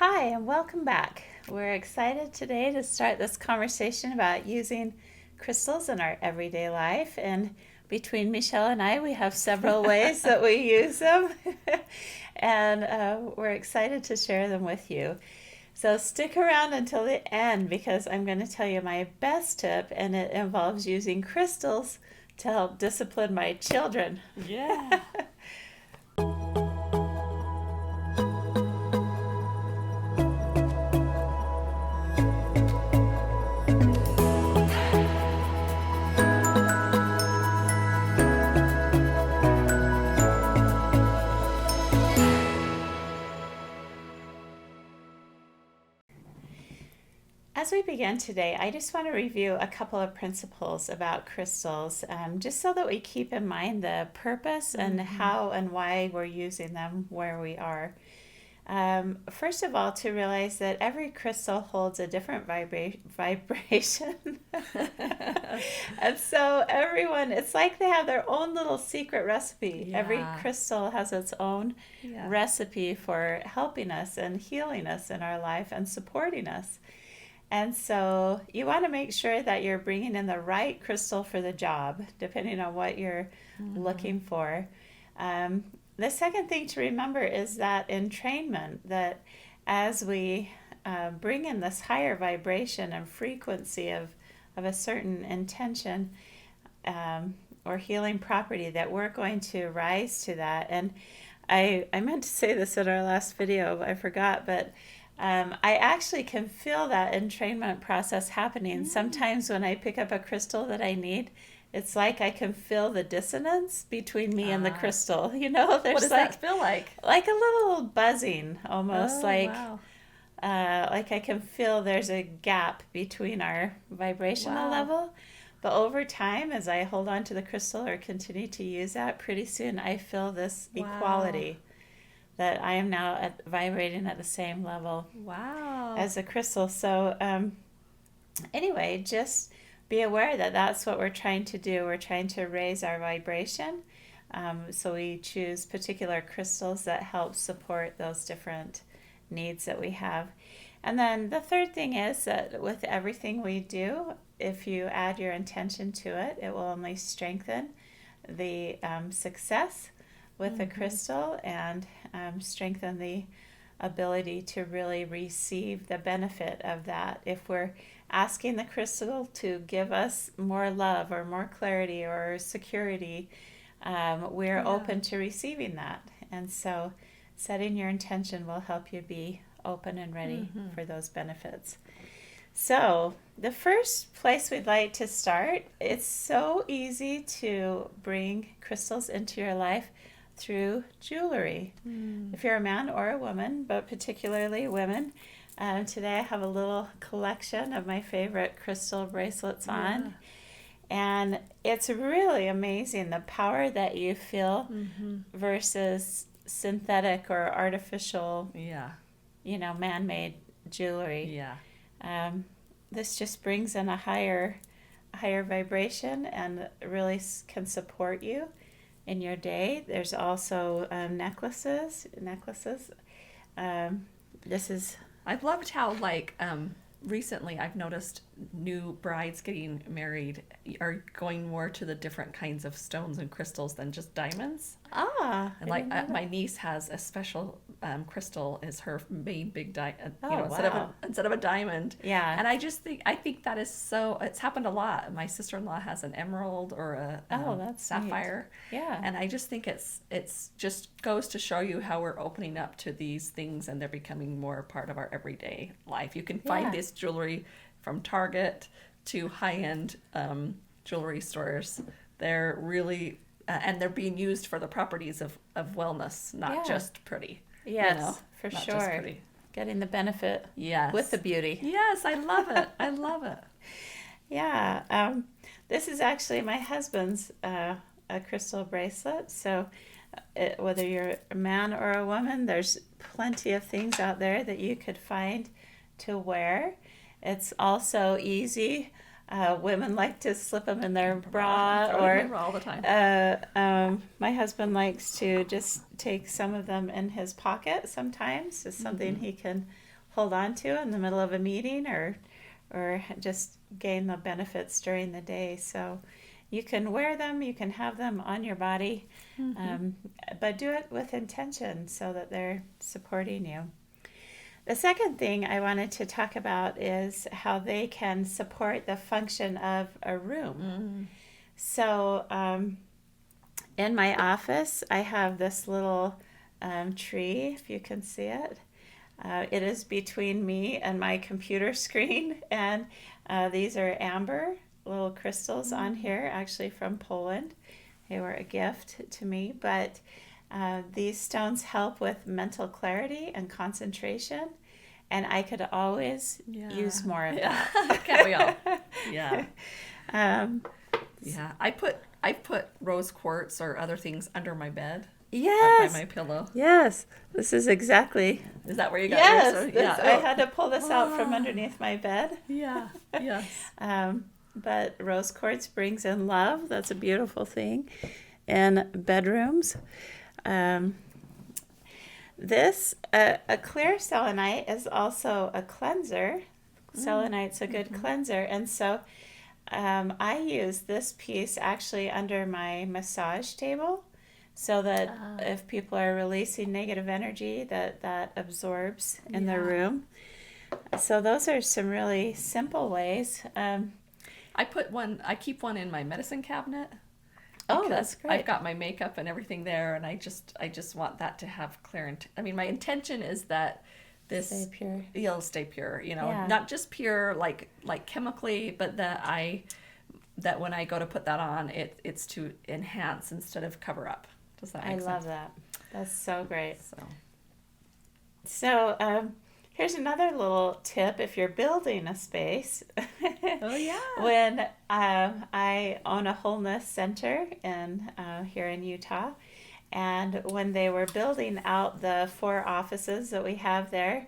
Hi, and welcome back. We're excited today to start this conversation about using crystals in our everyday life. And between Michelle and I, we have several ways that we use them, and we're excited to share them with you. So stick around until the end because I'm going to tell you my best tip, and it involves using crystals to help discipline my children. Yeah. As we begin today, I just want to review a couple of principles about crystals, just so that we keep in mind the purpose and how and why we're using them where we are. First of all, to realize that every crystal holds a different vibration. And so, everyone, it's like they have their own little secret recipe. Every Yeah. crystal has its own Yeah. recipe for helping us and healing us in our life and supporting us. And so you want to make sure that you're bringing in the right crystal for the job, depending on what you're looking for. Um, the second thing to remember is that entrainment, that as we bring in this higher vibration and frequency of a certain intention or healing property, that we're going to rise to that. And I meant to say this in our last video, I forgot, but I actually can feel that entrainment process happening. Sometimes when I pick up a crystal that I need, it's like I can feel the dissonance between me and the Ah. crystal. You know, What there's does that feel like? like a little buzzing, almost Oh, wow. like I can feel there's a gap between our vibrational Wow. level. But over time, as I hold on to the crystal or continue to use that, pretty soon I feel this Wow. equality, that I am now vibrating at the same level Wow. as a crystal. So, anyway, just be aware that that's what we're trying to do. We're trying to raise our vibration. So, we choose particular crystals that help support those different needs that we have. And then the third thing is that with everything we do, if you add your intention to it, it will only strengthen the success with the crystal and strengthen the ability to really receive the benefit of that. If we're asking the crystal to give us more love or more clarity or security, we're Yeah. open to receiving that. And so setting your intention will help you be open and ready for those benefits. So, the first place we'd like to start, it's so easy to bring crystals into your life through jewelry. If you're a man or a woman, but particularly women, today I have a little collection of my favorite crystal bracelets on. And it's really amazing the power that you feel versus synthetic or artificial, Yeah. man made jewelry. Yeah. This just brings in a higher vibration and really can support you in your day. There's also necklaces. This is I've loved how, like, recently I've noticed new brides getting married are going more to the different kinds of stones and crystals than just diamonds. And I like didn't know my that. niece has a special crystal is her main big diamond, Oh, wow. instead of a diamond. Yeah. And I think that is so. It's happened a lot. My sister-in-law has an emerald or a Oh, that's sapphire, neat. Yeah. and I just think it's just goes to show you how we're opening up to these things and they're becoming more part of our everyday life. You can find Yeah. this jewelry from Target to high-end jewelry stores. They're really and they're being used for the properties of wellness, not Yeah. just pretty. Yes, for Not sure. just pretty. Getting the benefit Yes. with the beauty. Yes, I love it. I love it. Yeah. This is actually my husband's a crystal bracelet. So, whether you're a man or a woman, there's plenty of things out there that you could find to wear. It's also easy. Women like to slip them in their bra, Throw it in my or bra all the time. my husband likes to just take some of them in his pocket sometimes. It's something he can hold on to in the middle of a meeting, or just gain the benefits during the day. So you can wear them, you can have them on your body, um, but do it with intention so that they're supporting you. The second thing I wanted to talk about is how they can support the function of a room. So, in my office, I have this little tree, if you can see it. It is between me and my computer screen, and these are amber little crystals on here, actually from Poland. They were a gift to me, but these stones help with mental clarity and concentration, and I could always use more of that. Can't we all? Yeah. Um, Yeah. I put rose quartz or other things under my bed. yes. Up by my pillow. Yes. This is exactly. Is that where you got Yes. yours? This, I had to pull this out from underneath my bed. Yeah. Yes. But rose quartz brings in love. That's a beautiful thing in bedrooms. A clear selenite is also a cleanser. Selenite's a good cleanser. And so I use this piece actually under my massage table so that if people are releasing negative energy, that absorbs in the room. So those are some really simple ways. I keep one in my medicine cabinet. Oh, that's great. I've got my makeup and everything there, and I just want that to have clear. My intention is that this Stay pure. It'll stay pure. Yeah. Not just pure like chemically, but that when I go to put that on, it's to enhance instead of cover up. Does that make sense? I love that. That's so great. So Here's another little tip if you're building a space. Oh, yeah. When I own a Wholeness Center here in Utah, and when they were building out the 4 offices that we have there,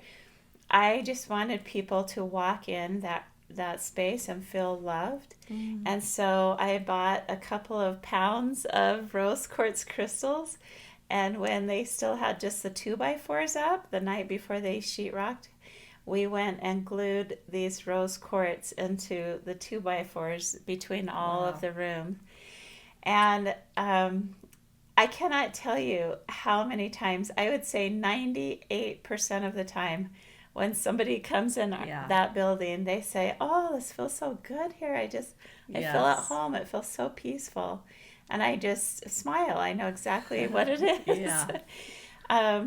I just wanted people to walk in that space and feel loved. And so I bought a couple of pounds of rose quartz crystals. And when they still had just the 2x4s up the night before they sheetrocked, we went and glued these rose quartz into the 2x4s between all of the room. And I cannot tell you how many times, I would say 98% of the time, when somebody comes in that building, they say, "Oh, this feels so good here. I feel at home. It feels so peaceful." And I just smile. I know exactly what it is. Yeah.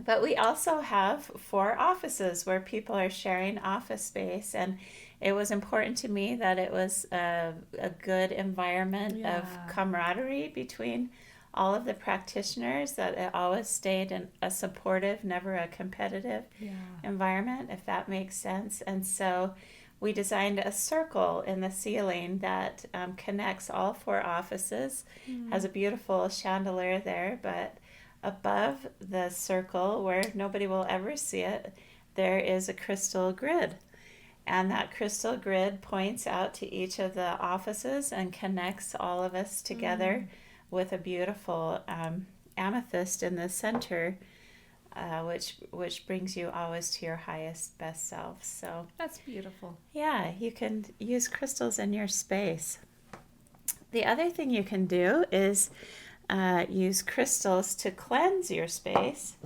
But we also have 4 offices where people are sharing office space. And it was important to me that it was a good environment of camaraderie between all of the practitioners, that it always stayed in a supportive, never a competitive environment, if that makes sense. And so we designed a circle in the ceiling that connects all 4 offices, has a beautiful chandelier there, but above the circle, where nobody will ever see it, there is a crystal grid. And that crystal grid points out to each of the offices and connects all of us together with a beautiful amethyst in the center, which brings you always to your highest, best self. So that's beautiful. Yeah, you can use crystals in your space. The other thing you can do is use crystals to cleanse your space.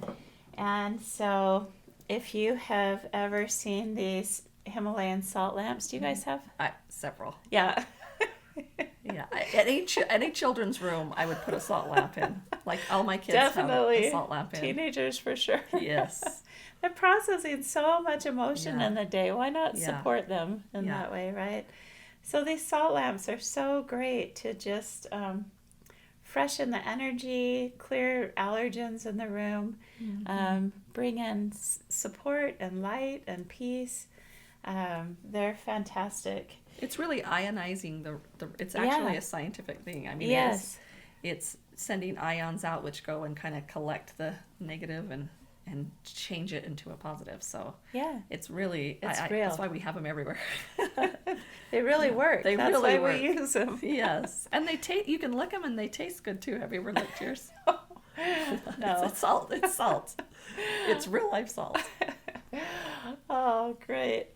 And so if you have ever seen these Himalayan salt lamps, do you guys have? Several. Yeah. Yeah. Any children's room, I would put a salt lamp in. Like all my kids Definitely. have a salt lamp in. Teenagers for sure. Yes. They're processing so much emotion in the day. Why not Yeah. support them in that way, right? So these salt lamps are so great to just freshen the energy, clear allergens in the room, bring in support and light and peace. They're fantastic. It's really ionizing it's actually a scientific thing. I mean, it's sending ions out which go and kind of collect the negative and change it into a positive. So it's really real. That's why we have them everywhere. They really work. That's really why work. we use them. Yes, and you can lick them and they taste good too. Have you ever licked yours? No. It's salt. It's salt. It's real life salt. Oh, great.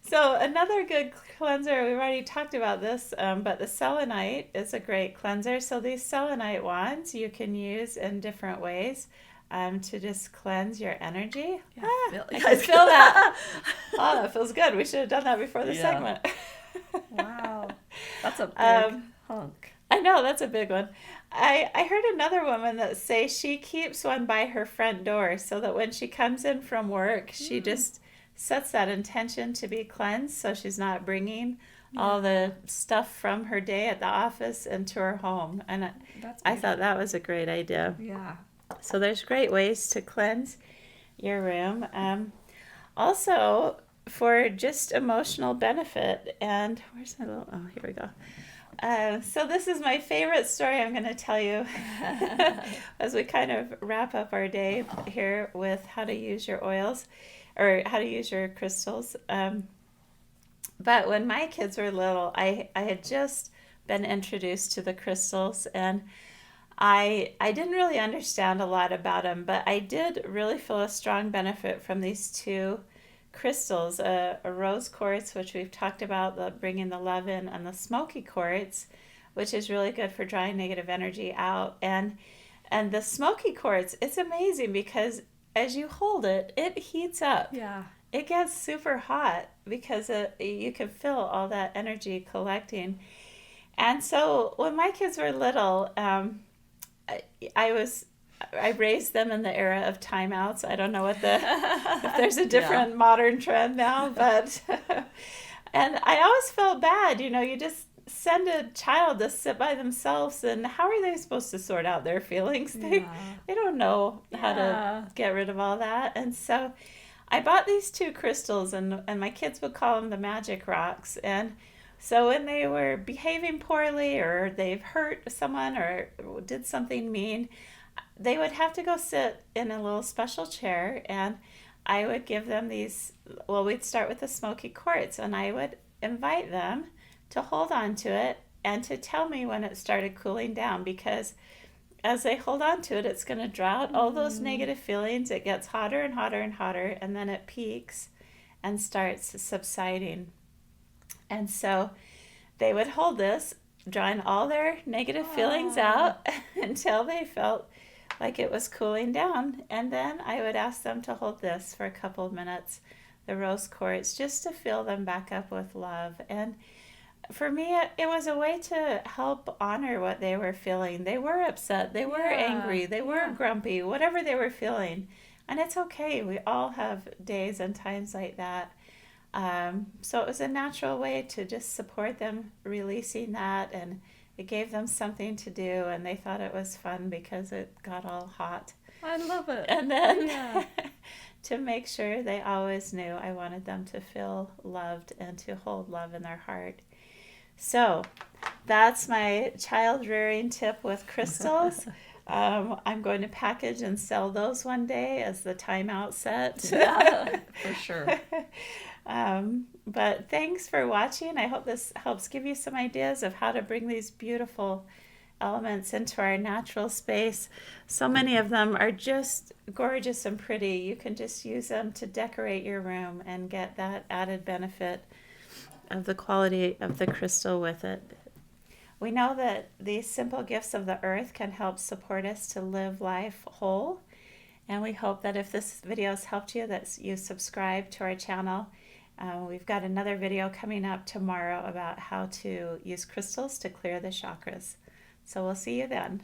So another good cleanser, we've already talked about this, but the selenite is a great cleanser. So these selenite wands you can use in different ways to just cleanse your energy. Yeah, I can feel that. Oh, that feels good. We should have done that before the yeah. segment. Wow. That's a big hunk. I know, that's a big one. I heard another woman that say she keeps one by her front door so that when she comes in from work, she just sets that intention to be cleansed so she's not bringing all the stuff from her day at the office into her home. And I thought that was a great idea. Yeah. So there's great ways to cleanse your room. Also, for just emotional benefit, and where's my little, oh, here we go. So this is my favorite story I'm going to tell you as we kind of wrap up our day here with how to use your oils or how to use your crystals. But when my kids were little, I had just been introduced to the crystals, and I didn't really understand a lot about them, but I did really feel a strong benefit from these two crystals, a rose quartz, which we've talked about, bringing the love in, and the smoky quartz, which is really good for drawing negative energy out. And the smoky quartz, it's amazing because as you hold it, it heats up. Yeah. It gets super hot because you can feel all that energy collecting. And so when my kids were little, I raised them in the era of timeouts. I don't know if there's a different modern trend now, but and I always felt bad. You just send a child to sit by themselves, and how are they supposed to sort out their feelings? They don't know how to get rid of all that. And so I bought these two crystals, and my kids would call them the magic rocks. And so when they were behaving poorly, or they've hurt someone or did something mean, they would have to go sit in a little special chair, and I would give them these, well, we'd start with the smoky quartz, and I would invite them to hold on to it and to tell me when it started cooling down, because as they hold on to it, it's going to draw out all those negative feelings. It gets hotter and hotter and hotter, and then it peaks and starts subsiding. And so they would hold this, drawing all their negative feelings out until they felt like it was cooling down. And then I would ask them to hold this for a couple of minutes, the rose quartz, just to fill them back up with love. And for me, it was a way to help honor what they were feeling. They were upset, they were angry, they were grumpy, whatever they were feeling. And it's okay. We all have days and times like that. So it was a natural way to just support them releasing that, and it gave them something to do, and they thought it was fun because it got all hot. I love it. And then to make sure they always knew I wanted them to feel loved and to hold love in their heart. So that's my child rearing tip with crystals. I'm going to package and sell those one day as the timeout set. Yeah, for sure. But thanks for watching. I hope this helps give you some ideas of how to bring these beautiful elements into our natural space. So many of them are just gorgeous and pretty. You can just use them to decorate your room and get that added benefit of the quality of the crystal with it. We know that these simple gifts of the earth can help support us to live life whole. And we hope that if this video has helped you, that you subscribe to our channel. We've got another video coming up tomorrow about how to use crystals to clear the chakras. So we'll see you then.